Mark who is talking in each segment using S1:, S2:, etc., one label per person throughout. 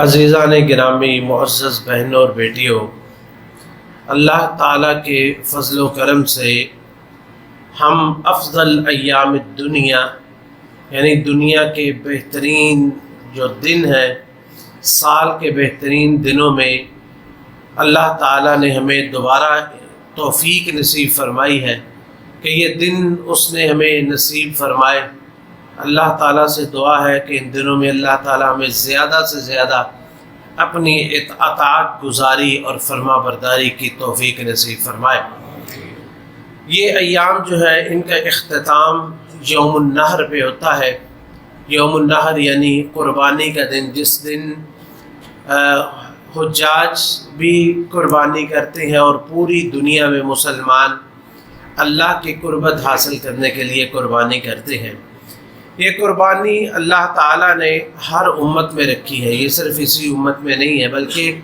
S1: عزیزان گرامی، معزز بہنوں اور بیٹیوں، اللہ تعالیٰ کے فضل و کرم سے ہم افضل ایام الدنیا یعنی دنیا کے بہترین جو دن ہیں، سال کے بہترین دنوں میں اللہ تعالیٰ نے ہمیں دوبارہ توفیق نصیب فرمائی ہے کہ یہ دن اس نے ہمیں نصیب فرمائے۔ اللہ تعالیٰ سے دعا ہے کہ ان دنوں میں اللہ تعالیٰ ہمیں زیادہ سے زیادہ اپنی اطاعت گزاری اور فرما برداری کی توفیق نصیب فرمائے۔ یہ ایام جو ہے ان کا اختتام یوم النحر پہ ہوتا ہے۔ یوم النحر یعنی قربانی کا دن، جس دن حجاج بھی قربانی کرتے ہیں اور پوری دنیا میں مسلمان اللہ کی قربت حاصل کرنے کے لیے قربانی کرتے ہیں۔ یہ قربانی اللہ تعالیٰ نے ہر امت میں رکھی ہے، یہ صرف اسی امت میں نہیں ہے بلکہ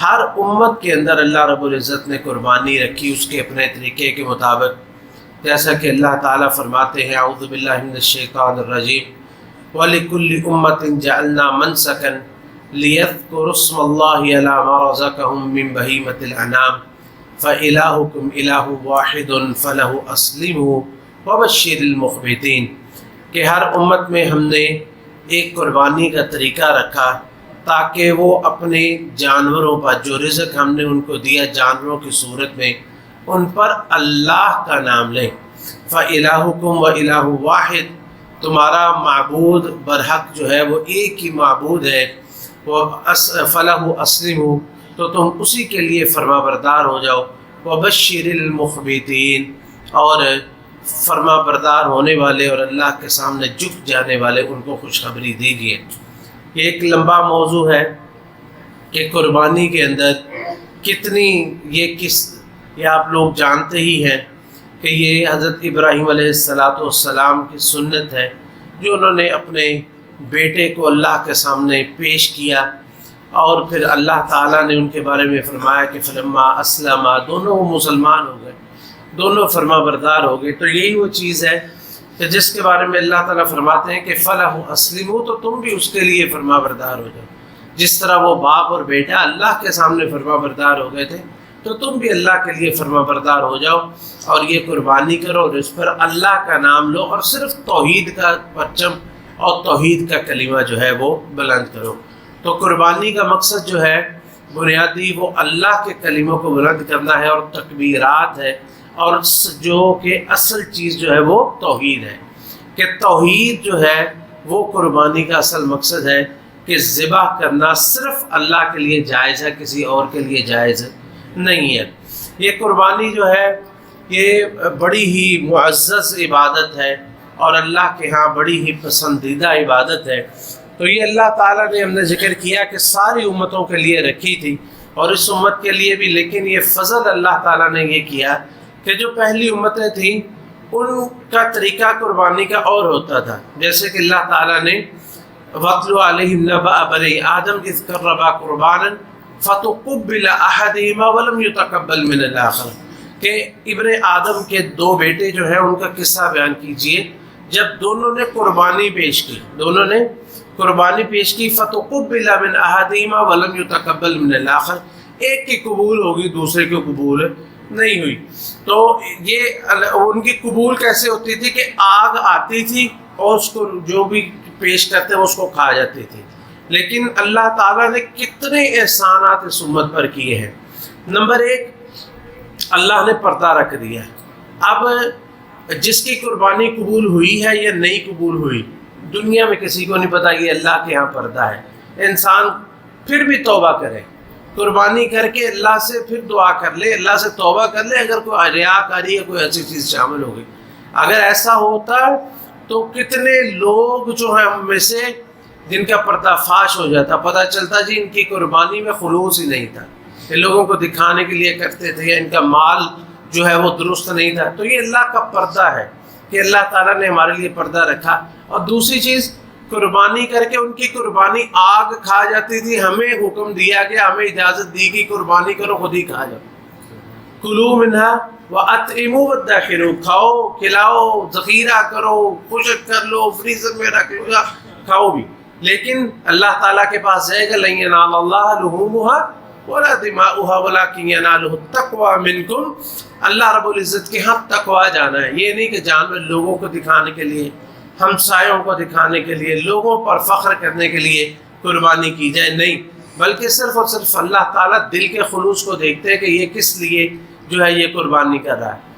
S1: ہر امت کے اندر اللہ رب العزت نے قربانی رکھی اس کے اپنے طریقے کے مطابق، جیسا کہ اللہ تعالیٰ فرماتے ہیں اعوذ باللہ من الشیطان الرجیم وَلِكُلِّ أُمَّةٍ جَعَلْنَا مَنْسَكًا لِيَذْكُرُوا اسْمَ اللَّهِ عَلَىٰ مَا رَزَقَهُم مِّن بَهِيمَةِ الْأَنْعَامِ فَإِلَٰهُكُمْ إِلَٰهٌ وَاحِدٌ فَلَهُ أَسْلِمُوا وَبَشِّرِ الْمُخْبِتِينَ کہ ہر امت میں ہم نے ایک قربانی کا طریقہ رکھا تاکہ وہ اپنے جانوروں پر جو رزق ہم نے ان کو دیا جانوروں کی صورت میں ان پر اللہ کا نام لیں۔ فَإِلَٰهُكُمْ وَإِلَٰهُ وَاحِدٌ، تمہارا معبود برحق جو ہے وہ ایک ہی معبود ہے، وہ فَلَهُ أَسْلِمُوا، تو تم اسی کے لیے فرما بردار ہو جاؤ۔ وَبَشِّرِ الْمُخْبِتِينَ، اور فرما بردار ہونے والے اور اللہ کے سامنے جھک جانے والے ان کو خوشخبری دیجیے۔ یہ ایک لمبا موضوع ہے کہ قربانی کے اندر کتنی یہ آپ لوگ جانتے ہی ہیں کہ یہ حضرت ابراہیم علیہ السلام کی سنت ہے جو انہوں نے اپنے بیٹے کو اللہ کے سامنے پیش کیا، اور پھر اللہ تعالیٰ نے ان کے بارے میں فرمایا کہ فلما اسلما، دونوں وہ مسلمان ہو گئے، دونوں فرما بردار ہو گئے۔ تو یہی وہ چیز ہے کہ جس کے بارے میں اللہ تعالیٰ فرماتے ہیں کہ فَلَهُ أَسْلِمُوا، تو تم بھی اس کے لیے فرما بردار ہو جاؤ۔ جس طرح وہ باپ اور بیٹا اللہ کے سامنے فرما بردار ہو گئے تھے تو تم بھی اللہ کے لیے فرما بردار ہو جاؤ اور یہ قربانی کرو اور اس پر اللہ کا نام لو اور صرف توحید کا پرچم اور توحید کا کلمہ جو ہے وہ بلند کرو۔ تو قربانی کا مقصد جو ہے بنیادی وہ اللہ کے کلموں کو بلند کرنا ہے اور تکبیرات ہے، اور جو کہ اصل چیز جو ہے وہ توحید ہے، کہ توحید جو ہے وہ قربانی کا اصل مقصد ہے کہ ذبح کرنا صرف اللہ کے لیے جائز ہے، کسی اور کے لیے جائز نہیں ہے۔ یہ قربانی جو ہے یہ بڑی ہی معزز عبادت ہے اور اللہ کے ہاں بڑی ہی پسندیدہ عبادت ہے۔ تو یہ اللہ تعالیٰ نے ہم نے ذکر کیا کہ ساری امتوں کے لیے رکھی تھی اور اس امت کے لیے بھی، لیکن یہ فضل اللہ تعالیٰ نے یہ کیا کہ جو پہلی امتیں تھیں ان کا طریقہ قربانی کا اور ہوتا تھا، جیسے کہ اللہ تعالیٰ نے وَاتْلُ عَلَيْهِمْ نَبَأَ بَنِي آدَمَ إِذْ قَرَّبَا قُرْبَانًا فَتُقُبِّلَ أَحَدِهِمَا وَلَمْ يُتَقَبَّلْ مِنَ الْآخَرِ، کہ ابن آدم کے دو بیٹے جو ہیں ان کا قصہ بیان کیجئے جب دونوں نے قربانی پیش کی، فَتُقُبِّلَ مِنْ أَحَدِهِمَا وَلَمْ يُتَقَبَّلْ مِنَ الْآخَرِ، ایک کی قبول ہوگی دوسرے کی قبول نہیں ہوئی۔ تو یہ ان کی قبول کیسے ہوتی تھی کہ آگ آتی تھی اور اس کو جو بھی پیش کرتے ہیں اس کو کھا جاتی تھی، لیکن اللہ تعالیٰ نے کتنے احسانات اس امت پر کیے ہیں۔ نمبر ایک، اللہ نے پردہ رکھ دیا۔ اب جس کی قربانی قبول ہوئی ہے یا نہیں قبول ہوئی دنیا میں کسی کو نہیں پتہ، یہ اللہ کے ہاں پردہ ہے۔ انسان پھر بھی توبہ کرے، قربانی کر کے اللہ سے پھر دعا کر لے، اللہ سے توبہ کر لے اگر کوئی ریاکاری یا کوئی ایسی چیز شامل ہوگی۔ اگر ایسا ہوتا تو کتنے لوگ جو ہیں ہم میں سے جن کا پردہ فاش ہو جاتا، پتہ چلتا جی ان کی قربانی میں خلوص ہی نہیں تھا، یہ لوگوں کو دکھانے کے لیے کرتے تھے، یا ان کا مال جو ہے وہ درست نہیں تھا۔ تو یہ اللہ کا پردہ ہے کہ اللہ تعالیٰ نے ہمارے لیے پردہ رکھا۔ اور دوسری چیز، قربانی کر کے ان کی قربانی آگ کھا جاتی تھی، ہمیں حکم دیا گیا، ہمیں اجازت دی گئی قربانی کرو، خود ہی کھا جاؤ۔ کلوا منہا وَأَطْعِمُوا وَادَّخِرُوا، کھاؤ کھلاؤ ذخیرہ کرو، خشک کر لو، فریزر میں رکھ لو، کھاؤ بھی۔ لیکن اللہ تعالیٰ کے پاس جائے گا لن ینال اللہ لحومها ولا دماؤها ولکن ینالہ التقوی منکم، اللہ رب العزت کے ہاں تقوی جانا ہے۔ یہ نہیں کہ جانور لوگوں کو دکھانے کے لیے، ہمسایوں کو دکھانے کے لیے، لوگوں پر فخر کرنے کے لیے قربانی کی جائے، نہیں، بلکہ صرف اور صرف اللہ تعالیٰ دل کے خلوص کو دیکھتے ہیں کہ یہ کس لیے جو ہے یہ قربانی کر رہا ہے۔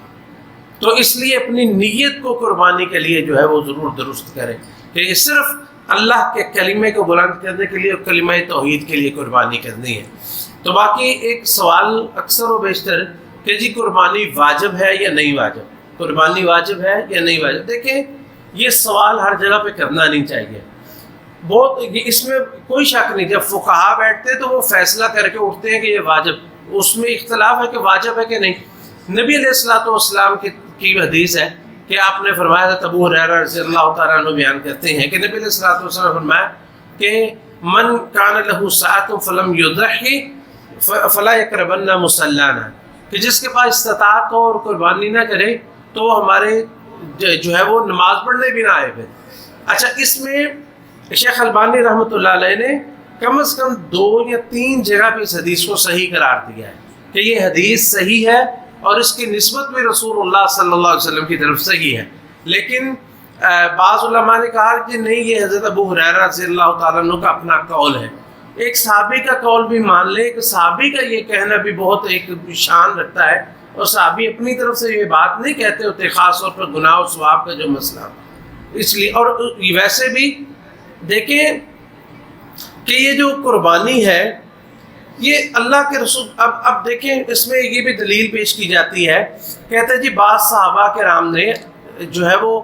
S1: تو اس لیے اپنی نیت کو قربانی کے لیے جو ہے وہ ضرور درست کریں کہ یہ صرف اللہ کے کلمے کو بلند کرنے کے لیے، کلمہ توحید کے لیے قربانی کرنی ہے۔ تو باقی ایک سوال اکثر و بیشتر کہ جی قربانی واجب ہے یا نہیں واجب، قربانی واجب ہے یا نہیں واجب۔ دیکھیں یہ سوال ہر جگہ پہ کرنا نہیں چاہیے، بہت اس میں کوئی شک نہیں، جب فقہا بیٹھتے ہیں تو وہ فیصلہ کر کے اٹھتے ہیں کہ یہ واجب، اس میں اختلاف ہے کہ واجب ہے کہ نہیں۔ نبی علیہ الصلوۃ والسلام کی حدیث ہے کہ آپ نے فرمایا تھا، ابو ہریرہ رضی اللہ تعالیٰ عنہ بیان کرتے ہیں کہ نبی علیہ الصلوۃ والسلام نے فرمایا کہ من کان لہ ساعۃ فلم یضحی فلا یقربن مصلانا، کہ جس کے پاس استطاعت ہو اور قربانی نہ کرے تو وہ ہمارے جو ہے وہ نماز پڑھنے بھی نہ آئے پھر۔ اچھا، اس میں شیخ البانی رحمۃ اللہ علیہ نے کم از کم 2 یا 3 جگہ پہ اس حدیث کو صحیح قرار دیا ہے کہ یہ حدیث صحیح ہے اور اس کی نسبت بھی رسول اللہ صلی اللہ علیہ وسلم کی طرف صحیح ہے، لیکن بعض علماء نے کہا کہ نہیں، یہ حضرت ابو ہریرہ رضی اللہ تعالیٰ عنہ کا اپنا قول ہے۔ ایک صحابی کا قول بھی مان لے، ایک صحابی کا یہ کہنا بھی بہت ایک شان رکھتا ہے، اور صحابی اپنی طرف سے یہ بات نہیں کہتے ہوتے، خاص طور پر گناہ و ثواب کا جو مسئلہ، اس لیے۔ اور ویسے بھی دیکھیں کہ یہ جو قربانی ہے یہ اللہ کے رسول، اب دیکھیں اس میں یہ بھی دلیل پیش کی جاتی ہے، کہتے ہیں جی بعض صحابہ کرام نے جو ہے وہ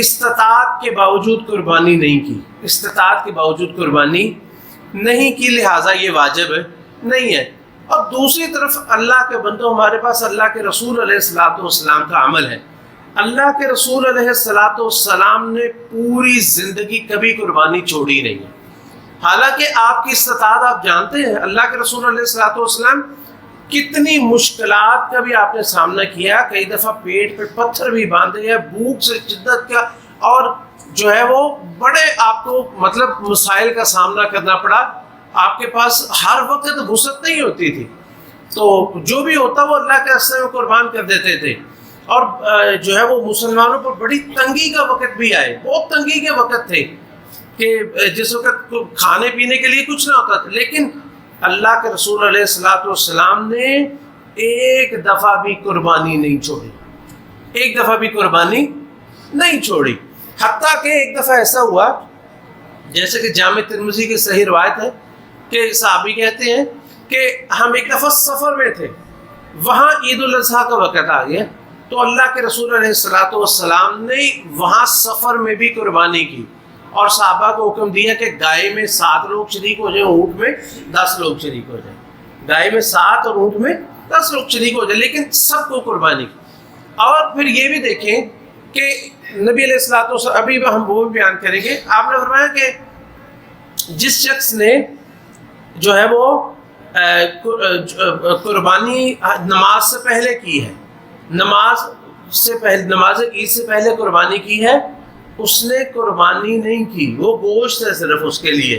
S1: استطاعت کے باوجود قربانی نہیں کی، استطاعت کے باوجود قربانی نہیں کی، لہٰذا یہ واجب نہیں ہے۔ اور دوسری طرف اللہ کے بندوں، ہمارے پاس اللہ کے رسول علیہ الصلوۃ والسلام کا عمل ہے۔ اللہ کے رسول علیہ الصلوۃ والسلام نے پوری زندگی کبھی قربانی چھوڑی نہیں ہے، حالانکہ آپ کی استطاعت آپ جانتے ہیں، اللہ کے رسول علیہ الصلوۃ والسلام کتنی مشکلات کا بھی آپ نے سامنا کیا، کئی دفعہ پیٹ پہ پتھر بھی باندھے ہیں، بھوک سے شدت کا، اور جو ہے وہ بڑے آپ کو مطلب مسائل کا سامنا کرنا پڑا، آپ کے پاس ہر وقت وسعت نہیں ہوتی تھی، تو جو بھی ہوتا وہ اللہ کے راستے میں قربان کر دیتے تھے۔ اور جو ہے وہ مسلمانوں پر بڑی تنگی کا وقت بھی آئے، بہت تنگی کے وقت تھے کہ جس وقت کھانے پینے کے لیے کچھ نہ ہوتا تھا، لیکن اللہ کے رسول علیہ الصلوۃ والسلام نے ایک دفعہ بھی قربانی نہیں چھوڑی، ایک دفعہ بھی قربانی نہیں چھوڑی۔ حتیٰ کہ ایک دفعہ ایسا ہوا، جیسے کہ جامع ترمذی کی صحیح روایت ہے کہ صحابی کہتے ہیں کہ ہم ایک دفعہ سفر میں تھے، وہاں عید الاضحیٰ کا وقت آ گیا، تو اللہ کے رسول علیہ الصلوۃ والسلام نے وہاں سفر میں بھی قربانی کی، اور صحابہ کو حکم دیا کہ گائے میں 7 لوگ شریک ہو جائیں، اونٹ میں 10 لوگ شریک ہو جائیں، گائے میں 7 اور اونٹ میں 10 لوگ شریک ہو جائیں، لیکن سب کو قربانی کی۔ اور پھر یہ بھی دیکھیں کہ نبی علیہ الصلوۃ والسلام، ابھی ہم وہ بھی بیان کریں گے، آپ نے فرمایا کہ جس شخص نے جو ہے وہ قربانی نماز سے پہلے کی ہے، نماز عید سے پہلے قربانی کی ہے، اس نے قربانی نہیں کی، وہ گوشت ہے صرف اس کے لیے۔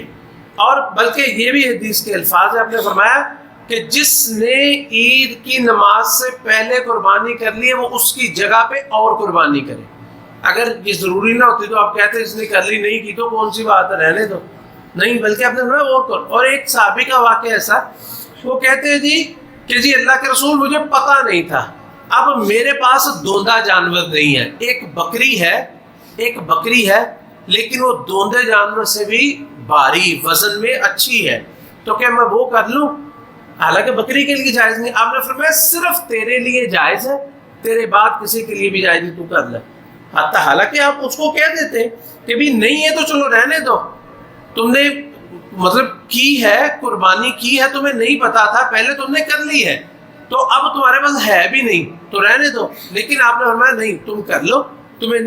S1: اور بلکہ یہ بھی حدیث کے الفاظ ہے، آپ نے فرمایا کہ جس نے عید کی نماز سے پہلے قربانی کر لی ہے وہ اس کی جگہ پہ اور قربانی کرے۔ اگر یہ ضروری نہ ہوتی تو آپ کہتے اس نے کر لی، نہیں کی تو کون سی بات ہے، رہنے دو، نہیں، بلکہ آپ نے فرمایا اور کر۔ اور ایک صحابی کا واقعہ ایسا، وہ کہتے ہیں جی کہ جی اللہ کے رسول مجھے پتہ نہیں تھا، اب میرے پاس دوندہ جانور نہیں ہے، ایک بکری ہے لیکن وہ دوندے جانور سے بھی بھاری، وزن میں اچھی ہے، تو کیا میں وہ کر لوں؟ حالانکہ بکری کے لیے جائز نہیں، آپ نے فرمایا صرف تیرے لیے جائز ہے، تیرے بعد کسی کے لیے بھی جائز نہیں، تو کر لے۔ حالانکہ آپ اس کو کہہ دیتے کہ بھی نہیں ہے تو چلو رہنے دو، تم نے مطلب کی ہے، قربانی کی ہے، تمہیں نہیں پتا تھا، پہلے تم نے کر لی ہے، تو اب تمہارے پاس ہے بھی نہیں تو رہنے دو، لیکن آپ نے فرمایا نہیں تم کر لو، تمہیں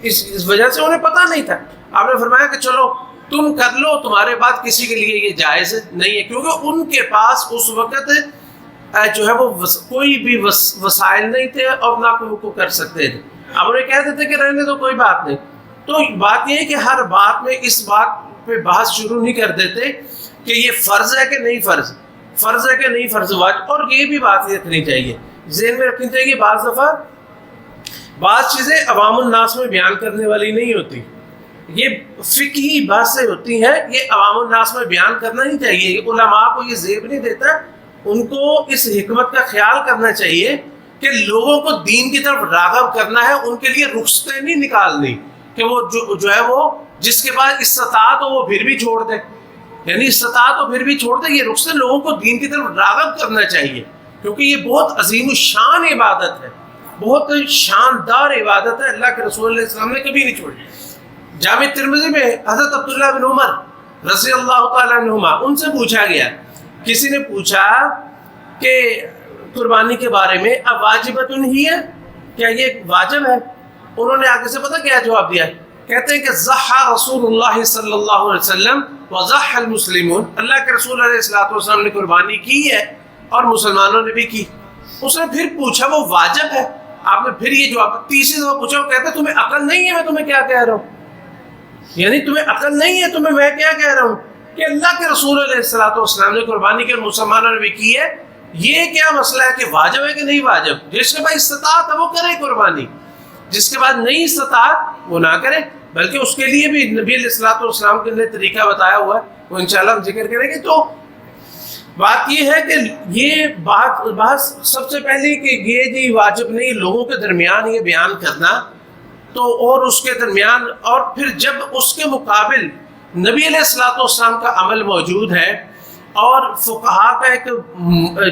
S1: اس وجہ سے انہیں پتہ نہیں تھا، آپ نے فرمایا کہ چلو تم کر لو، تمہارے بعد کسی کے لیے یہ جائز نہیں ہے، کیونکہ ان کے پاس اس وقت جو ہے وہ کوئی بھی وسائل نہیں تھے اور نہ کوئی کو کر سکتے تھے، اب انہیں کہہ دیتے کہ رہنے دو کوئی بات نہیں، تو بات یہ ہے کہ ہر بات میں اس بات پہ بحث شروع نہیں کر دیتے کہ یہ فرض ہے کہ نہیں فرض، فرض ہے کہ نہیں فرض واجب. اور یہ بھی بات رکھنی چاہیے، ذہن میں رکھنی چاہیے کہ بعض دفعہ بعض چیزیں عوام الناس میں بیان کرنے والی نہیں ہوتی، یہ فقہی باتیں ہوتی ہیں، یہ عوام الناس میں بیان کرنا نہیں چاہیے. علماء کو یہ زیب نہیں دیتا، ان کو اس حکمت کا خیال کرنا چاہیے کہ لوگوں کو دین کی طرف راغب کرنا ہے، ان کے لیے رخصتیں نہیں نکالنی کہ وہ جو ہے وہ جس کے بعد استطاعت ہو وہ پھر بھی چھوڑ دے، یعنی استطاعت ہو پھر بھی چھوڑ دے. یہ رخصتیں لوگوں کو دین کی طرف راغب کرنا چاہیے، کیونکہ یہ بہت عظیم الشان عبادت ہے، بہت شاندار عبادت ہے. اللہ کے رسول علیہ السلام نے کبھی نہیں چھوڑی. جامع ترمذی میں حضرت عبداللہ بن عمر رضی اللہ تعالیٰ عنہما، ان سے پوچھا گیا، کسی نے پوچھا کہ قربانی کے بارے میں واجبۃ ہی ہے، کیا یہ واجب ہے؟ انہوں نے آگے سے پتہ کیا جواب دیا؟ کہتے ہیں کہ ضحى رسول اللہ صلی اللہ علیہ وسلم وضحى المسلمون، اللہ کے رسول علیہ السلام نے قربانی کی ہے اور مسلمانوں نے بھی کی. اس نے پھر پوچھا وہ واجب ہے؟ آپ نے پھر یہ جواب تیسری دفعہ پوچھا. وہ کہتے ہیں تمہیں عقل نہیں ہے میں تمہیں کیا کہہ رہا ہوں، یعنی تمہیں عقل نہیں ہے تمہیں میں کیا کہہ رہا ہوں کہ اللہ کے رسول علیہ السلام نے قربانی کی اور مسلمانوں نے بھی کی ہے. یہ کیا مسئلہ ہے کہ واجب ہے کہ نہیں واجب؟ جس کے بعد استطاعت ہے وہ کرے قربانی، جس کے بعد نہیں استطاعت وہ نہ کرے. بلکہ اس کے لیے بھی نبی علیہ السلام کے لیے طریقہ بتایا ہوا ہے، وہ انشاءاللہ ہم ذکر کریں گے. تو بات یہ ہے کہ یہ بات سب سے پہلے کہ یہ جی واجب نہیں، لوگوں کے درمیان یہ بیان کرنا، تو اور اس کے درمیان اور پھر جب اس کے مقابل نبی علیہ السلام کا عمل موجود ہے اور فقہا کا ایک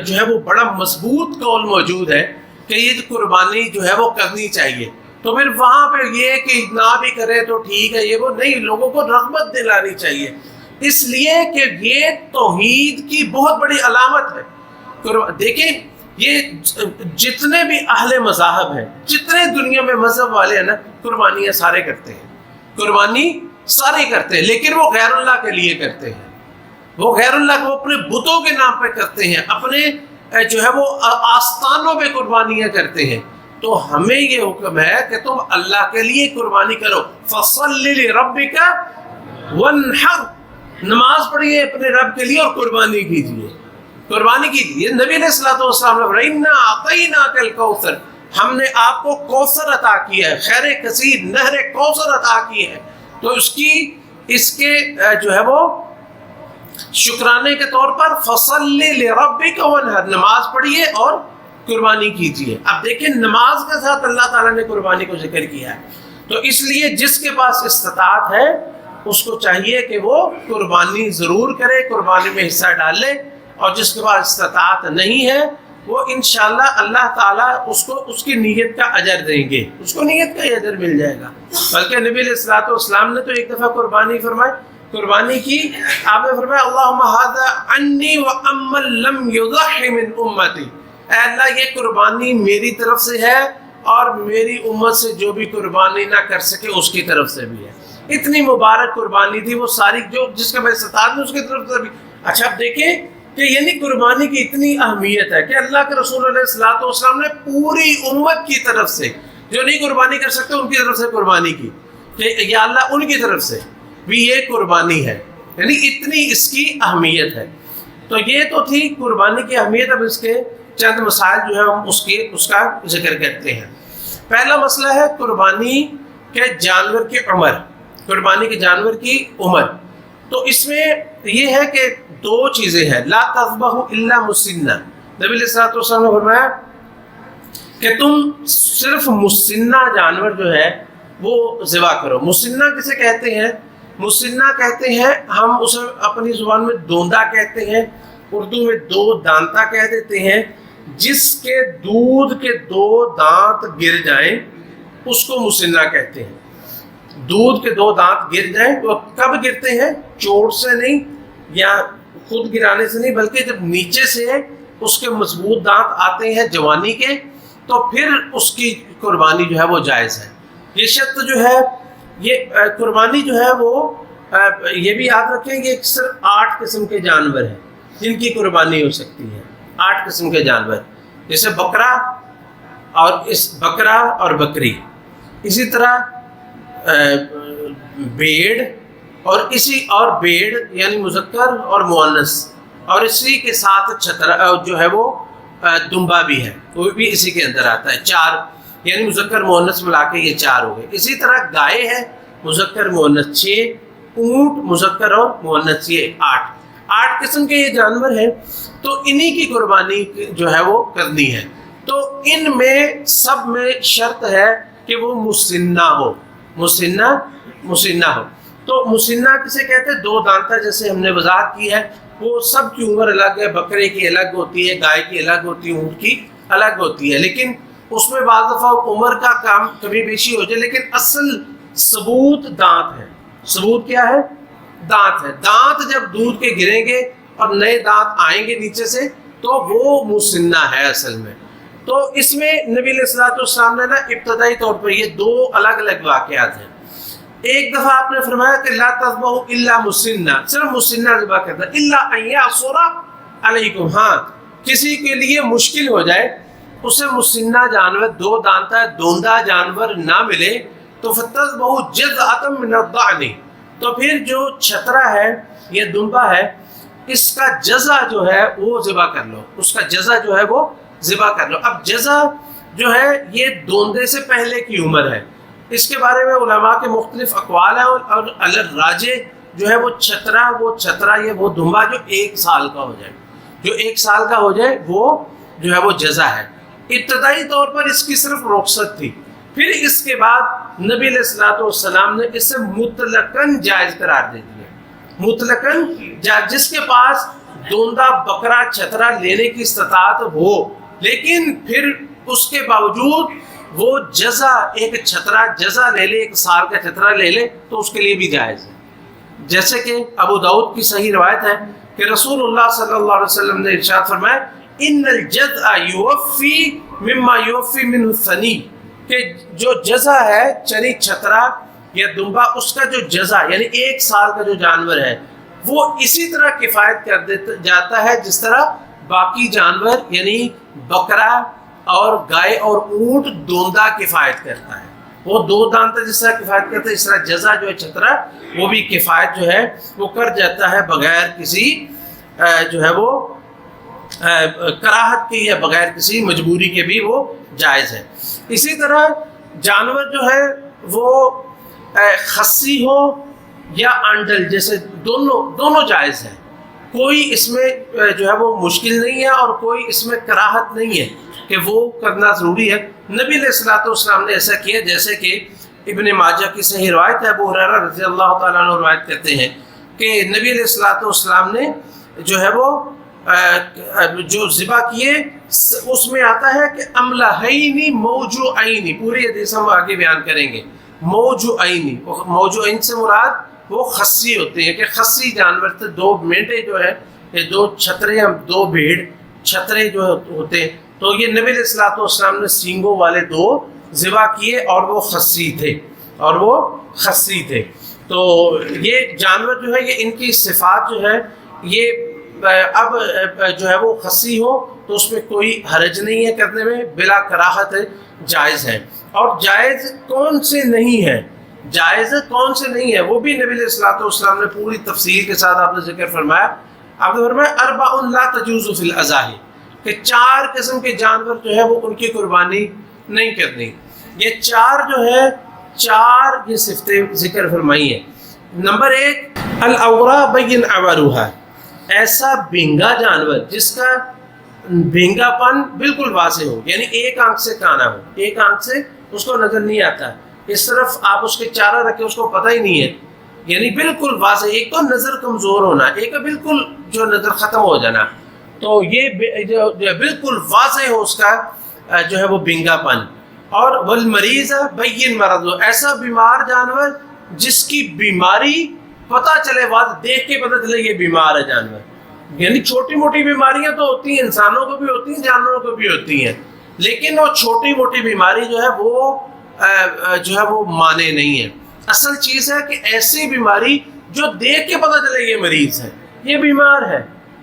S1: جو ہے وہ بڑا مضبوط قول موجود ہے کہ یہ قربانی جو ہے وہ کرنی چاہیے، تو پھر وہاں پہ یہ کہ نہ بھی کرے تو ٹھیک ہے، یہ وہ نہیں، لوگوں کو رغبت دلانی چاہیے. اس لیے کہ یہ توحید کی بہت بڑی علامت ہے. دیکھیں یہ جتنے بھی اہل مذاہب ہیں، جتنے دنیا میں مذہب والے ہیں نا، قربانیاں سارے کرتے ہیں، قربانی سارے کرتے ہیں، لیکن وہ غیر اللہ کے لیے کرتے ہیں. وہ غیر اللہ کو اپنے بتوں کے نام پہ کرتے ہیں، اپنے جو ہے وہ آستانوں پہ قربانیاں کرتے ہیں. تو ہمیں یہ حکم ہے کہ تم اللہ کے لیے قربانی کرو. فَصَلِّ لِرَبِّكَ وَانْحَرْ، نماز پڑھیے اپنے رب کے لیے اور قربانی کیجیے، قربانی کیجیے. نبی علیہ السلام نے فرمایا اِنَّا أَعْطَيْنَاكَ الْكَوْثَرَ، ہم نے آپ کو کوثر عطا کیا ہے، خیر کثیر نہر کوثر عطا کی ہے. تو اس کے جو ہے وہ شکرانے کے طور پر فَصَلِّ لِرَبِّكَ وَانْحَرْ، نماز پڑھیے اور قربانی کیجیے. اب دیکھیں نماز کے ساتھ اللہ تعالیٰ نے قربانی کو ذکر کیا ہے. تو اس لیے جس کے پاس استطاعت ہے اس کو چاہیے کہ وہ قربانی ضرور کرے، قربانی میں حصہ ڈال لے، اور جس کے پاس استطاعت نہیں ہے وہ انشاءاللہ اللہ تعالیٰ اس کو اس کی نیت کا اجر دیں گے، اس کو نیت کا ہی اجر مل جائے گا. بلکہ نبی علیہ السلام نے تو ایک دفعہ قربانی فرمائی، قربانی کی، آپ نے فرمایا اللہم ھذا عنی وعمن لم یضح من امتی، اے اللہ یہ قربانی میری طرف سے ہے اور میری امت سے جو بھی قربانی نہ کر سکے اس کی طرف سے بھی ہے. اتنی مبارک قربانی تھی وہ ساری، جو جس کا میں استطاعت ہے اس کی طرف سے بھی. اچھا اب دیکھیں کہ یعنی قربانی کی اتنی اہمیت ہے کہ اللہ کے رسول علیہ السلام نے پوری امت کی طرف سے جو نہیں قربانی کر سکتے ان کی طرف سے قربانی کی کہ یا اللہ ان کی طرف سے بھی یہ قربانی ہے، یعنی اتنی اس کی اہمیت ہے. تو یہ تو تھی قربانی کی اہمیت. اب اس کے چند مسائل جو ہے ہم اس کا ذکر کرتے ہیں. پہلا مسئلہ ہے قربانی کے جانور کی عمر، قربانی کے جانور کی عمر. تو اس میں یہ ہے کہ دو چیزیں ہیں، لا تذبحوا الا مسنہ. نبی علیہ السلام نے فرمایا کہ تم صرف مسنہ جانور جو ہے وہ ذبح کرو. مسنہ کسے کہتے ہیں؟ مسنہ کہتے ہیں ہم اسے اپنی زبان میں دوندا کہتے ہیں، اردو میں دو دانتا کہہ دیتے ہیں. جس کے دودھ کے دو دانت گر جائیں اس کو مسنہ کہتے ہیں. دودھ کے دو دانت گر جائیں، وہ کب گرتے ہیں؟ چوٹ سے نہیں یا خود گرانے سے نہیں، بلکہ جب نیچے سے اس کے مضبوط دانت آتے ہیں جوانی کے، تو پھر اس کی قربانی جو ہے وہ جائز ہے. یہ شرط جو ہے، یہ قربانی جو ہے وہ یہ بھی یاد رکھیں کہ صرف 8 قسم کے جانور ہیں جن کی قربانی ہو سکتی ہے. 8 قسم کے جانور، جیسے بکرا اور بکری، اسی طرح بھیڑ اور بھیڑ یعنی مذکر اور مؤنث، اور اسی کے ساتھ چھترا جو ہے وہ دمبا بھی ہے، وہ بھی اسی کے اندر آتا ہے، 4 یعنی مذکر مؤنث ملا کے یہ 4 ہو گئے۔ اسی طرح گائے ہے مذکر مؤنث 6، اونٹ مذکر اور مؤنث یہ 8 قسم کے یہ جانور ہیں، تو انہی کی قربانی جو ہے وہ کرنی ہے۔ تو ان میں سب میں شرط ہے کہ وہ مسنہ ہو، مسنہ ہو۔ تو مسنہ کسے کہتے ہیں؟ 2 دانتہ، جیسے ہم نے وضاحت کی ہے، وہ سب کی عمر الگ ہے، بکرے کی الگ ہوتی ہے، گائے کی الگ ہوتی ہے، اونٹ کی الگ ہوتی ہے، لیکن اس میں بعض دفعہ عمر کا کام کبھی بیشی ہو جائے، لیکن اصل ثبوت دانت ہے۔ ثبوت کیا ہے؟ دانت ہے۔ دانت جب دودھ کے گریں گے اور نئے دانت آئیں گے نیچے سے تو وہ مسنہ ہے اصل میں۔ تو اس میں نبی علیہ الصلوۃ والسلام نے ابتدائی طور پر یہ 2 الگ الگ واقعات ہیں۔ ایک دفعہ آپ نے فرمایا کہ لا تذبحوا الا مسنہ، صرف مسنہ ذبح کرنا، الا ان یعصر علیکم، ہاں کسی کے لیے مشکل ہو جائے، اسے مسنہ جانور 2 دانتہ دوندا جانور نہ ملے تو فتذبحوا جذعۃ من الضأن، تو پھر جو چھترا ہے یا دمبا ہے اس کا جزع جو ہے وہ ذبح کر لو، اس کا جزع جو ہے وہ ذبح کر لو۔ اب جزع جو ہے یہ دوندے سے پہلے کی عمر ہے، اس کے بارے میں علماء کے مختلف اقوال ہیں، اور الراجح جو ہے وہ چھترا یہ وہ دمبا جو 1 سال کا ہو جائے، جو 1 سال کا ہو جائے وہ جو ہے وہ جزع ہے۔ ابتدائی طور پر اس کی صرف رخصت تھی، پھر اس کے بعد نبی علیہ الصلوۃ والسلام نے اسے مطلقاً جائز قرار دے دیا، مطلقاً جائز، جس کے پاس دوندا بکرا چھترا لینے کی استطاعت ہو، لیکن پھر اس کے باوجود وہ جزع ایک چھترا جزع لے لے، 1 سال کا چھترا لے لے تو اس کے لیے بھی جائز ہے۔ جیسے کہ ابو داؤد کی صحیح روایت ہے کہ رسول اللہ صلی اللہ علیہ وسلم نے ارشاد فرمایا ان الجذع یوفی مما یوفی منہ الثنی، کہ جو جزع ہے چری چھترا یا دمبا، اس کا جو جزع یعنی 1 سال کا جو جانور ہے وہ اسی طرح کفایت کر جاتا ہے جس طرح باقی جانور یعنی بکرا اور گائے اور اونٹ دوندا کفایت کرتا ہے، وہ 2 دانتہ جس طرح کفایت کرتا ہے، اس طرح جزع جو ہے چھترا وہ بھی کفایت جو ہے وہ کر جاتا ہے، بغیر کسی جو ہے وہ کراہت کے یا بغیر کسی مجبوری کے بھی وہ جائز ہے۔ اسی طرح جانور جو ہے وہ خصی ہو یا آنڈل، جیسے دونوں جائز ہیں، کوئی اس میں جو ہے وہ مشکل نہیں ہے اور کوئی اس میں کراہت نہیں ہے کہ وہ کرنا ضروری ہے۔ نبی علیہ الصلوۃ والسلام نے ایسا کیا، جیسے کہ ابن ماجہ کی صحیح روایت ہے، ابو ہریرہ رضی اللہ تعالیٰ عنہ روایت کرتے ہیں کہ نبی علیہ الصلوۃ والسلام نے جو ہے وہ جو ذبح کیے اس میں آتا ہے کہ املہین موجوعین، پوری حدیث ہم آگے بیان کریں گے، موجوعین سے مراد وہ خصی ہوتے ہیں، کہ خصی جانور تھے، 2 مینڈے جو ہے یہ 2 چھترے، 2 بھیڑ چھترے جو ہوتے ہیں، تو یہ نبی علیہ الصلوۃ والسلام نے سینگوں والے 2 ذبح کیے اور وہ خصی تھے، تو یہ جانور جو ہے یہ ان کی صفات جو ہے یہ اب جو ہے وہ خصی ہو تو اس میں کوئی حرج نہیں ہے کرنے میں، بلا کراہت جائز ہے۔ اور جائز کون سے نہیں ہے، جائز کون سے نہیں ہے وہ بھی نبی علیہ الصلوۃ والسلام نے پوری تفصیل کے ساتھ آپ نے ذکر فرمایا۔ آپ نے فرمایا 4 لا تجوز فی الاضاحی، کہ 4 قسم کے جانور جو ہے وہ ان کی قربانی نہیں کرنی۔ یہ 4 جو ہے 4 یہ صفتیں ذکر فرمائی ہیں۔ نمبر 1 الاورا بین عورها، ایسا بینگا جانور جس کا بینگا پن بالکل واضح ہو، یعنی 1 آنکھ سے کانا ہو، 1 آنکھ سے اس کو نظر نہیں آتا، اس طرف آپ اس کے چارہ رکھے اس کو پتہ ہی نہیں ہے، یعنی بالکل واضح۔ ایک تو نظر کمزور ہونا، ایک بالکل جو نظر ختم ہو جانا، تو یہ جو بالکل واضح ہو اس کا جو ہے وہ بینگا پن۔ اور والمریض بین مرض، ایسا بیمار جانور جس کی بیماری پتہ چلے، واضح دیکھ کے پتہ چلے یہ بیمار ہے جانور، یعنی چھوٹی موٹی بیماریاں تو ہوتی ہیں، انسانوں کو بھی ہوتی ہیں، جانوروں کو بھی ہوتی ہیں، لیکن وہ چھوٹی موٹی بیماری جو ہے وہ مانے نہیں ہے۔ اصل چیز ہے کہ ایسی بیماری جو دیکھ کے پتہ چلے یہ مریض ہے، یہ بیمار ہے،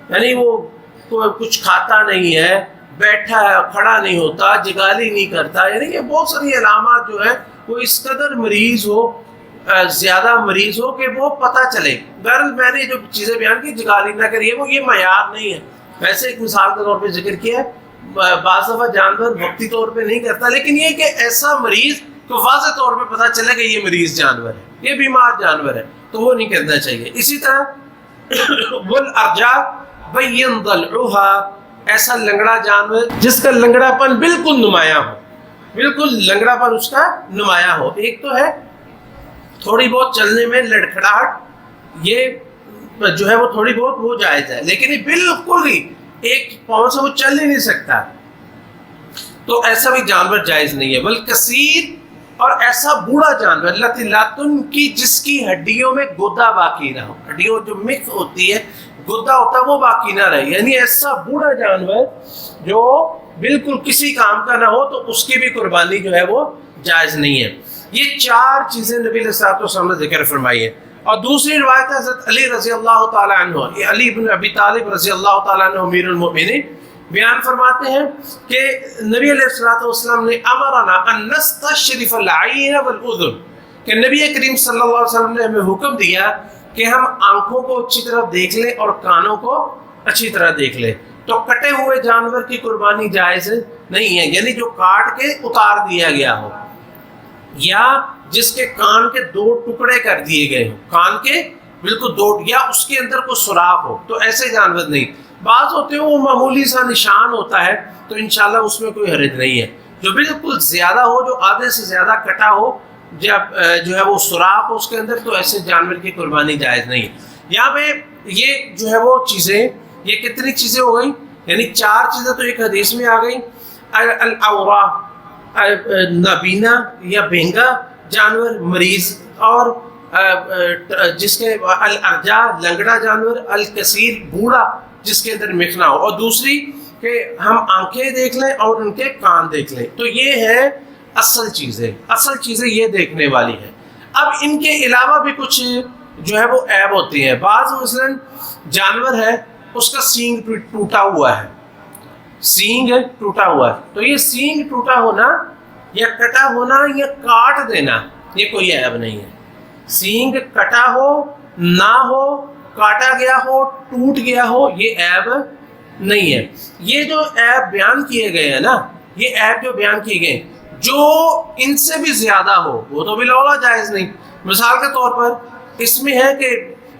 S1: یعنی وہ کچھ کھاتا نہیں ہے، بیٹھا ہے، کھڑا نہیں ہوتا، جگالی نہیں کرتا، یعنی یہ بہت ساری علامات جو ہے وہ اس قدر مریض ہو زیادہ مریض ہو کہ وہ پتہ چلے. بہرحال میں نے جو چیزیں بیان کی جگالی نہ کریے, وہ یہ معیار نہیں ہے. ویسے ایک مثال کے طور پہ ذکر کیا ہے, بعض دفعہ جانور وقتی طور پہ نہیں کرتا, لیکن یہ کہ ایسا مریض کو واضح طور پہ پتہ چلے کہ یہ مریض جانور ہے, یہ بیمار جانور ہے, تو وہ نہیں کرنا چاہیے. اسی طرح والارجاء بین ضلعها, ایسا لنگڑا جانور جس کا لنگڑا پن بالکل نمایاں ہو, بالکل لنگڑا پن اس کا نمایاں ہو. ایک تو ہے تھوڑی بہت چلنے میں لڑکھڑاہٹ, یہ جو ہے وہ تھوڑی بہت وہ جائز ہے, لیکن یہ بالکل ہی ایک پاؤں سے وہ چل ہی نہیں سکتا, تو ایسا بھی جانور جائز نہیں ہے. والکثیر, اور ایسا بوڑھا جانور التی لا تنکی, جس کی ہڈیوں میں گدا باقی نہ ہو, ہڈیوں جو مکس ہوتی ہے گدا ہوتا ہے وہ باقی نہ رہے, یعنی ایسا بوڑھا جانور جو بالکل کسی کام کا نہ ہو, تو اس کی بھی قربانی جو ہے وہ جائز نہیں ہے. یہ 4 چیزیں نبی علیہ الصلوۃ والسلام نے ذکر فرمائی ہے. اور دوسری روایت ہے حضرت علی رضی اللہ تعالی عنہ, یہ علی بن ابی طالب رضی اللہ تعالی عنہ امیر المؤمنین بیان فرماتے ہیں کہ نبی علیہ الصلوۃ والسلام نے امرنا ان نستشرف العین والاذن, کہ نبی کریم صلی اللہ علیہ وسلم نے ہمیں حکم دیا کہ ہم آنکھوں کو اچھی طرح دیکھ لیں اور کانوں کو اچھی طرح دیکھ لیں. تو کٹے ہوئے جانور کی قربانی جائز نہیں ہے, یعنی جو کاٹ کے اتار دیا گیا ہو, یا جس کے کان کے 2 ٹکڑے کر دیے گئے ہوں, کان کے بالکل 2, یا اس کے اندر کوئی سوراخ ہو, تو ایسے جانور نہیں. بعض ہوتے ہیں وہ معمولی سا نشان ہوتا ہے, تو انشاءاللہ اس میں کوئی حرج نہیں ہے. جو بالکل زیادہ ہو, جو آدھے سے زیادہ کٹا ہو, جب جو ہے وہ سوراخ ہو اس کے اندر, تو ایسے جانور کی قربانی جائز نہیں ہے. یہاں پہ یہ جو ہے وہ چیزیں, یہ کتنی چیزیں ہو گئیں, یعنی 4 چیزیں تو ایک حدیث میں آ گئیں. الاورا, نابینا یا بہنگا جانور مریض, اور جس کے الارجاء لنگڑا جانور, الکثیر بوڑھا جس کے اندر مکھنا ہو, اور دوسری کہ ہم آنکھیں دیکھ لیں اور ان کے کان دیکھ لیں. تو یہ ہے اصل چیزیں یہ دیکھنے والی ہے. اب ان کے علاوہ بھی کچھ جو ہے وہ عیب ہوتی ہیں. بعض مثلا جانور ہے اس کا سینگ ٹوٹا ہوا ہے, تو یہ سینگ ٹوٹا ہونا یا کٹا ہونا یا کاٹ دینا, یہ کوئی عیب نہیں ہے. سینگ کٹا ہو, نہ ہو, کاٹا گیا ہو, ٹوٹ گیا ہو, یہ عیب نہیں ہے. یہ جو عیب بیان کیے گئے ہیں نا, یہ عیب جو بیان کیے گئے جو ان سے بھی زیادہ ہو, وہ تو بالاولیٰ جائز نہیں. مثال کے طور پر اس میں ہے کہ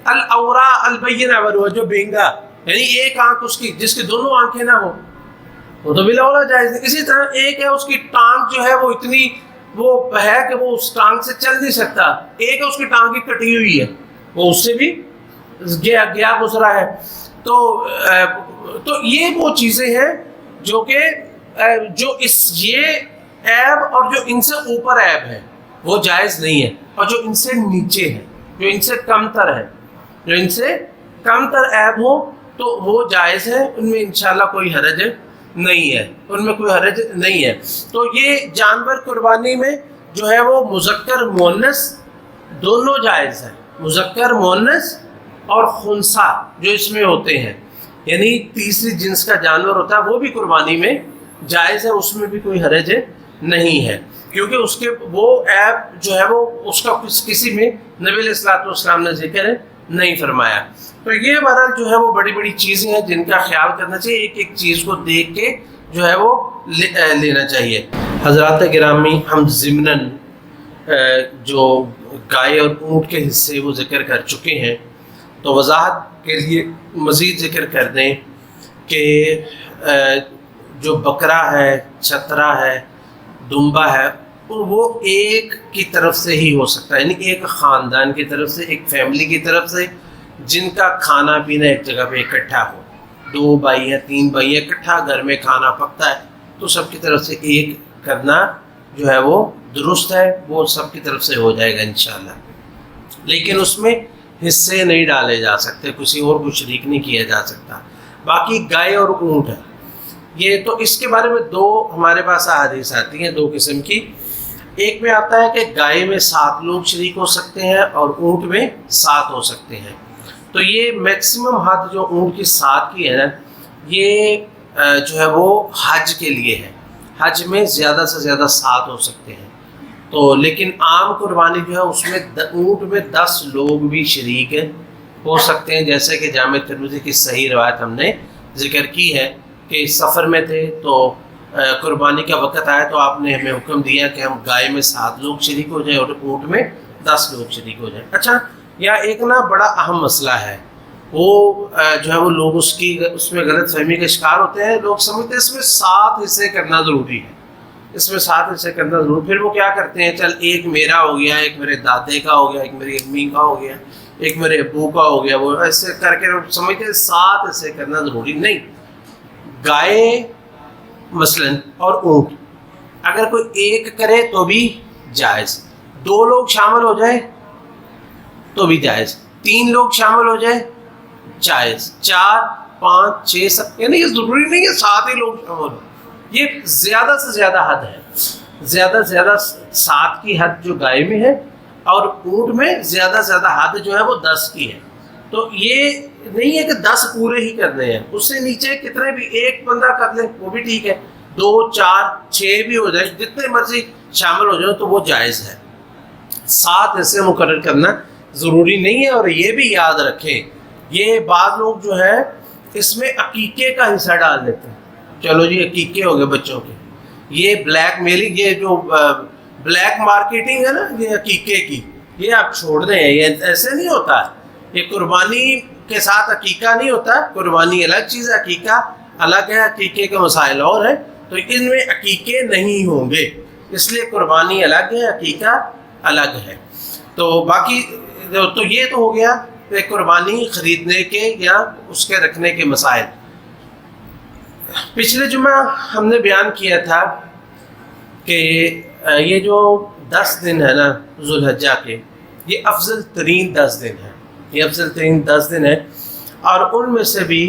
S1: الاورا البینہ والوجہ, جو بینگا یعنی ایک آنکھ اس کی جس کی دونوں آنکھیں نہ ہو, وہ تو بالاولیٰ جائز نہیں. اسی طرح ایک ہے اس کی ٹانگ جو ہے وہ اتنی وہ ہے کہ وہ اس ٹانگ سے چل نہیں سکتا, ایک ہے اس کی ٹانگ کی کٹی ہوئی ہے, وہ اس سے بھی گیا گزرا ہے. تو یہ وہ چیزیں ہیں جو کہ جو یہ عیب اور جو ان سے اوپر عیب ہے وہ جائز نہیں ہے, اور جو ان سے نیچے ہے, جو ان سے کمتر ہے, جو ان سے کمتر عیب ہو تو وہ جائز ہے, ان میں انشاءاللہ کوئی حرج نہیں ہے, ان میں کوئی حرج نہیں ہے. تو یہ جانور قربانی میں جو ہے وہ مذکر مؤنث دونوں جائز ہیں, مذکر مؤنث اور خنثی جو اس میں ہوتے ہیں, یعنی تیسری جنس کا جانور ہوتا ہے, وہ بھی قربانی میں جائز ہے, اس میں بھی کوئی حرج نہیں ہے, کیونکہ اس کے وہ عیب جو ہے وہ اس کا کسی میں نبی علیہ الصلوۃ والسلام نے ذکر نہیں فرمایا. تو یہ بہرحال جو ہے وہ بڑی بڑی چیزیں ہیں جن کا خیال کرنا چاہیے, ایک ایک چیز کو دیکھ کے جو ہے وہ لینا چاہیے. حضرات گرامی, ہم ضمناً جو گائے اور اونٹ کے حصے وہ ذکر کر چکے ہیں, تو وضاحت کے لیے مزید ذکر کر دیں کہ جو بکرا ہے, چھترا ہے, دمبا ہے, وہ ایک کی طرف سے ہی ہو سکتا ہے, یعنی ایک خاندان کی طرف سے, ایک فیملی کی طرف سے, جن کا کھانا پینا ایک جگہ پہ اکٹھا ہو. 2 بھائی ہیں, 3 بھائی ہیں, اکٹھا گھر میں کھانا پکتا ہے, تو سب کی طرف سے ایک کرنا جو ہے وہ درست ہے, وہ سب کی طرف سے ہو جائے گا انشاءاللہ. لیکن اس میں حصے نہیں ڈالے جا سکتے, کسی اور کو شریک نہیں کیا جا سکتا. باقی گائے اور اونٹ ہے, یہ تو اس کے بارے میں 2 ہمارے پاس احادیث آتی ہیں 2 قسم کی. ایک میں آتا ہے کہ گائے میں 7 لوگ شریک ہو سکتے ہیں اور اونٹ میں 7 ہو سکتے ہیں. تو یہ میکسیمم حد جو اونٹ کی 7 کی ہے نا, یہ جو ہے وہ حج کے لیے ہے. حج میں زیادہ سے زیادہ 7 ہو سکتے ہیں, تو لیکن عام قربانی جو ہے اس میں اونٹ میں 10 لوگ بھی شریک ہو سکتے ہیں، جیسے کہ جامع ترمذی کی صحیح روایت ہم نے ذکر کی ہے کہ سفر میں تھے تو قربانی کا وقت آیا تو آپ نے ہمیں حکم دیا کہ ہم گائے میں 7 لوگ شریک ہو جائیں اور اونٹ میں 10 لوگ شریک ہو جائیں۔ اچھا، یہاں ایک بڑا اہم مسئلہ ہے، وہ جو ہے وہ لوگ اس میں غلط فہمی کا شکار ہوتے ہیں۔ لوگ سمجھتے ہیں اس میں 7 حصے کرنا ضروری ہے، اس میں 7 حصے کرنا ضروری، پھر وہ کیا کرتے ہیں، چل ایک میرا ہو گیا، ایک میرے دادے کا ہو گیا، ایک میری امی کا ہو گیا، ایک میرے ابو کا ہو گیا، وہ ایسے کر کے سمجھتے ہیں 7 حصے کرنا ضروری نہیں۔ گائے مثلاً اور اونٹ اگر کوئی ایک کرے تو بھی جائز، 2 لوگ شامل ہو جائے تو بھی جائز، 3 لوگ شامل ہو جائے جائز، 4 5 6 7، یعنی یہ ضروری نہیں ہے 7 ہی لوگ شامل ہو، یہ زیادہ سے زیادہ حد ہے، زیادہ سے زیادہ 7 کی حد جو گائے میں ہے، اور اونٹ میں زیادہ سے زیادہ حد جو ہے وہ 10 کی ہے۔ تو یہ نہیں ہے کہ 10 پورے ہی کرنے ہیں، اس سے نیچے کتنے بھی ایک بندہ کر لیں وہ بھی ٹھیک ہے، 2 4 6 بھی ہو جائے، جتنے مرضی شامل ہو جائے تو وہ جائز ہے۔ 7 ایسے مقرر کرنا ضروری نہیں ہے۔ اور یہ بھی یاد رکھیں، یہ بعض لوگ جو ہے اس میں عقیقے کا حصہ ڈال دیتے ہیں، چلو جی عقیقے ہو گئے بچوں کے، یہ بلیک میلنگ، یہ جو بلیک مارکیٹنگ ہے نا یہ عقیقے کی، یہ آپ چھوڑ دیں، یہ ایسے نہیں ہوتا ہے، یہ قربانی کے ساتھ عقیقہ نہیں ہوتا، قربانی الگ چیز ہے، عقیقہ الگ ہے، عقیقے کے مسائل اور ہیں، تو ان میں عقیقے نہیں ہوں گے، اس لیے قربانی الگ ہے، عقیقہ الگ ہے۔ تو باقی تو یہ تو ہو گیا قربانی خریدنے کے یا اس کے رکھنے کے مسائل۔ پچھلے جمعہ ہم نے بیان کیا تھا کہ یہ جو 10 دن ہے نا ذو الحجہ کے، یہ افضل ترین 10 دن ہے، یہ افضل ترین 10 دن ہے، اور ان میں سے بھی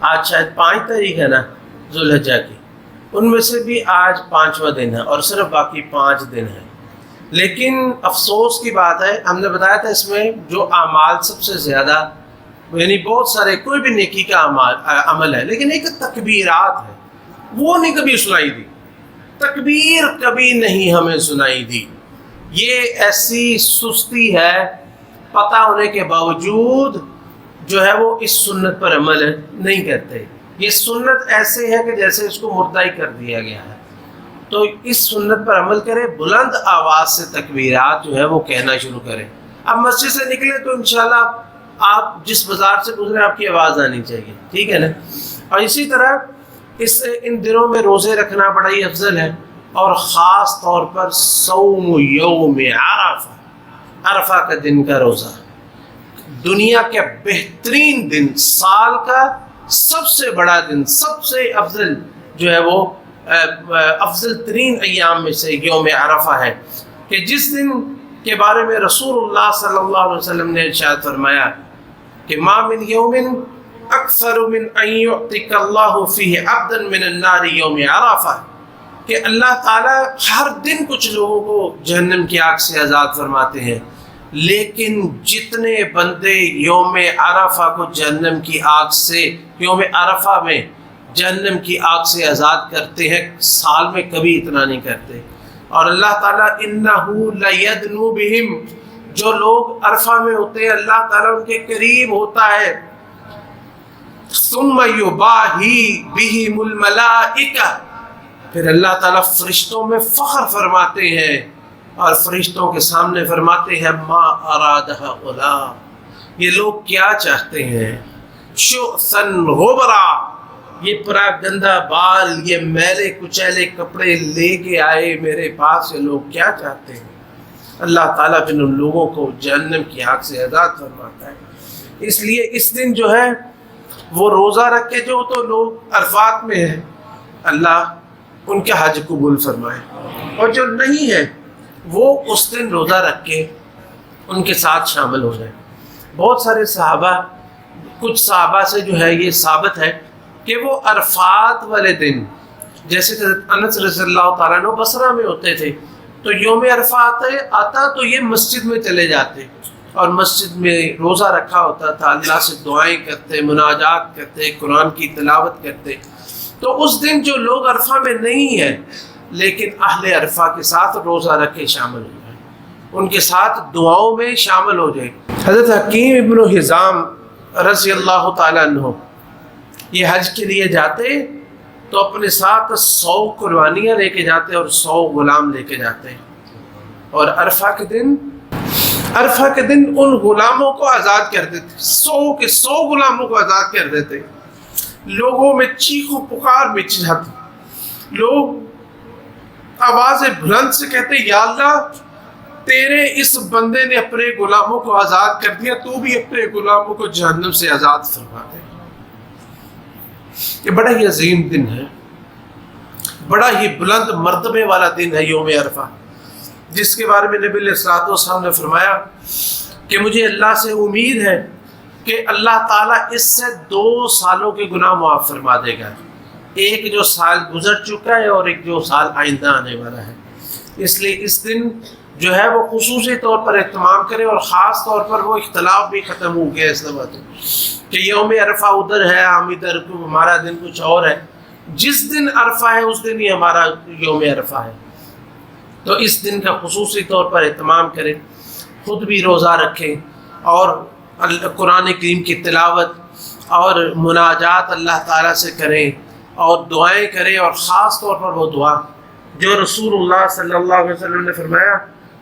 S1: آج شاید 5 تاریخ ہے نا ذو الحجہ کی، ان میں سے بھی آج 5واں دن ہے اور صرف باقی 5 دن ہیں۔ لیکن افسوس کی بات ہے، ہم نے بتایا تھا اس میں جو اعمال سب سے زیادہ، یعنی بہت سارے کوئی بھی نیکی کا عمل ہے، لیکن ایک تکبیرات ہے، وہ نہیں کبھی سنائی دی، تکبیر کبھی نہیں ہمیں سنائی دی۔ یہ ایسی سستی ہے، پتہ ہونے کے باوجود جو ہے وہ اس سنت پر عمل نہیں کرتے۔ یہ سنت ایسے ہے کہ جیسے اس کو مردہ ہی کر دیا گیا ہے۔ تو اس سنت پر عمل کرے، بلند آواز سے تکبیرات جو ہے وہ کہنا شروع کریں۔ اب مسجد سے نکلے تو انشاءاللہ آپ جس بازار سے گزرے آپ کی آواز آنی چاہیے، ٹھیک ہے نا۔ اور اسی طرح ان دنوں میں روزے رکھنا بڑا ہی افضل ہے، اور خاص طور پر صوم یوم عرفہ، عرفہ کا دن کا روزہ، دنیا کے بہترین دن، سال کا سب سے بڑا دن، سب سے افضل جو ہے وہ افضل ترین ایام میں سے یوم عرفہ ہے، کہ جس دن کے بارے میں رسول اللہ صلی اللہ علیہ وسلم نے ارشاد فرمایا کہ ما من یوم اکثر من ان یعتق اللہ فیہ عبدا من النار یوم عرفہ، کہ اللہ تعالیٰ ہر دن کچھ لوگوں کو جہنم کی آگ سے آزاد فرماتے ہیں، لیکن جتنے بندے یوم عرفہ کو جہنم کی آگ سے، یوم عرفہ میں جہنم کی آگ سے آزاد کرتے ہیں، سال میں کبھی اتنا نہیں کرتے۔ اور اللہ تعالیٰ اِنَّهُ لَيَدْنُو بِهِمْ، جو لوگ عرفہ میں ہوتے ہیں اللہ تعالیٰ ان کے قریب ہوتا ہے، ثُمَّ يُبَاهِي بِهِمُ الْمَلَائِكَةُ، پھر اللہ تعالیٰ فرشتوں میں فخر فرماتے ہیں اور فرشتوں کے سامنے فرماتے ہیں مَا أَرَادَ هَؤُلَاء، یہ لوگ کیا چاہتے ہیں، شُعْثًا غُبْرًا، یہ پرا گندہ بال، یہ میلے کچیلے کپڑے لے کے آئے میرے پاس، یہ لوگ کیا چاہتے ہیں۔ اللہ تعالیٰ پھر ان لوگوں کو جہنم کی آگ سے آزاد فرماتا ہے۔ اس لیے اس دن جو ہے وہ روزہ رکھ کے جو تو لوگ عرفات میں ہیں، اللہ ان کے حج قبول فرمائے، اور جو نہیں ہے وہ اس دن روزہ رکھ کے ان کے ساتھ شامل ہو جائیں۔ بہت سارے صحابہ، کچھ صحابہ سے جو ہے یہ ثابت ہے کہ وہ عرفات والے دن، جیسے حضرت انس رضی اللہ تعالیٰ عنہ بصرہ میں ہوتے تھے، تو یوم عرفہ آتا تو یہ مسجد میں چلے جاتے اور مسجد میں روزہ رکھا ہوتا تھا، اللہ سے دعائیں کرتے، مناجات کرتے، قرآن کی تلاوت کرتے۔ تو اس دن جو لوگ عرفہ میں نہیں ہیں لیکن اہل عرفہ کے ساتھ روزہ رکھے شامل ہو جائیں، ان کے ساتھ دعاؤں میں شامل ہو جائیں۔ حضرت حکیم ابن حزام رضی اللہ تعالیٰ عنہ یہ حج کے لیے جاتے تو اپنے ساتھ 100 قربانیاں لے کے جاتے اور 100 غلام لے کے جاتے، اور عرفہ کے دن ان غلاموں کو آزاد کر دیتے، 100 کے 100 غلاموں کو آزاد کر دیتے۔ لوگوں میں چیخ و پکار مچ جاتی، لوگ آواز بلند سے کہتے یا اللہ تیرے اس بندے نے اپنے غلاموں کو آزاد کر دیا، تو بھی اپنے غلاموں کو جہنم سے آزاد فرما دے۔ یہ بڑا ہی عظیم دن ہے، بڑا ہی بلند مرتبے والا دن ہے یوم عرفہ، جس کے بارے میں نبی علیہ الصلوۃ والسلام نے فرمایا کہ مجھے اللہ سے امید ہے کہ اللہ تعالیٰ اس سے 2 سالوں کے گناہ معاف فرما دے گا، ایک جو سال گزر چکا ہے اور ایک جو سال آئندہ آنے والا ہے۔ اس لیے اس دن جو ہے وہ خصوصی طور پر اہتمام کرے، اور خاص طور پر وہ اختلاف بھی ختم ہو گیا اس بات کہ یوم عرفہ ادھر ہے، ہم ادھر، ہمارا دن کچھ اور ہے۔ جس دن عرفہ ہے اس دن ہی ہمارا یوم عرفہ ہے، تو اس دن کا خصوصی طور پر اہتمام کریں، خود بھی روزہ رکھیں اور قرآن کریم کی تلاوت اور مناجات اللہ تعالیٰ سے کریں اور دعائیں کریں، اور خاص طور پر وہ دعا جو رسول اللہ صلی اللہ علیہ وسلم نے فرمایا،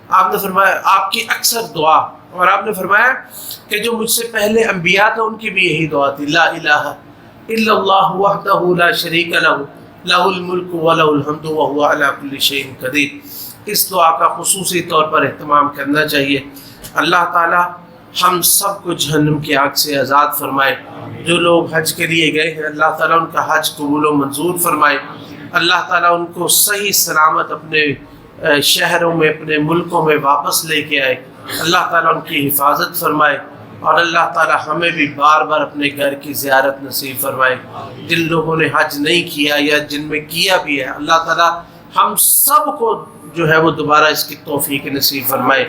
S1: آپ نے فرمایا آپ کی اکثر دعا، اور آپ نے فرمایا کہ جو مجھ سے پہلے انبیاء تھے ان کی بھی یہی دعا تھی، لا الہ الا اللہ وحدہ لا شریک لہ لہ الملک ولہ الحمد وہو علی کل شیء قدیر۔ اس دعا کا خصوصی طور پر اہتمام کرنا چاہیے۔ اللہ تعالی ہم سب کو جہنم کی آگ سے آزاد فرمائے۔ جو لوگ حج کے لیے گئے ہیں اللہ تعالیٰ ان کا حج قبول و منظور فرمائے، اللہ تعالیٰ ان کو صحیح سلامت اپنے شہروں میں، اپنے ملکوں میں واپس لے کے آئے، اللہ تعالیٰ ان کی حفاظت فرمائے، اور اللہ تعالیٰ ہمیں بھی بار بار اپنے گھر کی زیارت نصیب فرمائے۔ جن لوگوں نے حج نہیں کیا یا جن میں کیا بھی ہے، اللہ تعالیٰ ہم سب کو جو ہے وہ دوبارہ اس کی توفیق نصیب فرمائے۔